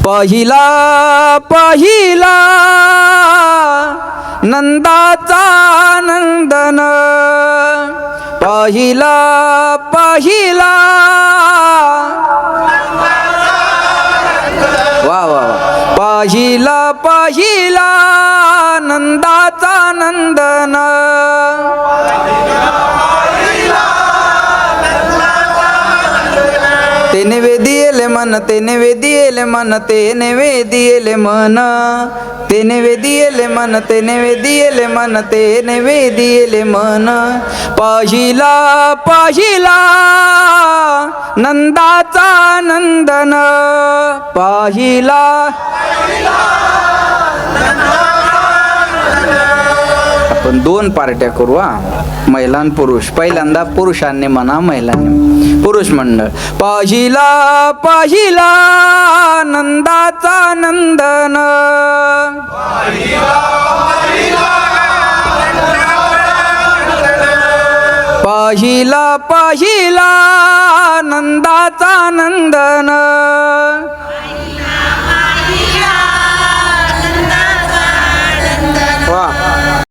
पहिला पहिला नंदाचा नंदन, पहिला पहिला वा वा पहिला पहिला नंदाचा नंदन, तेने वेदियेले मन, तेने वेदियेले मन, तेने वेदियेले मन, तेने वेदियेले मन, तेने वेदियेले मन, तेने वेदियेले मन, पहिला पहिला नंदाचा नंदन, पहिला आपण दोन पार्ट्या करू हा, महिला आणि पुरुष. पहिल्यांदा पुरुषांनी म्हणा, महिलांनी. पुरुष मंडळ. पहिला पहिला नंदाचा नंदन, पहिला पहिला नंदाचा नंदन,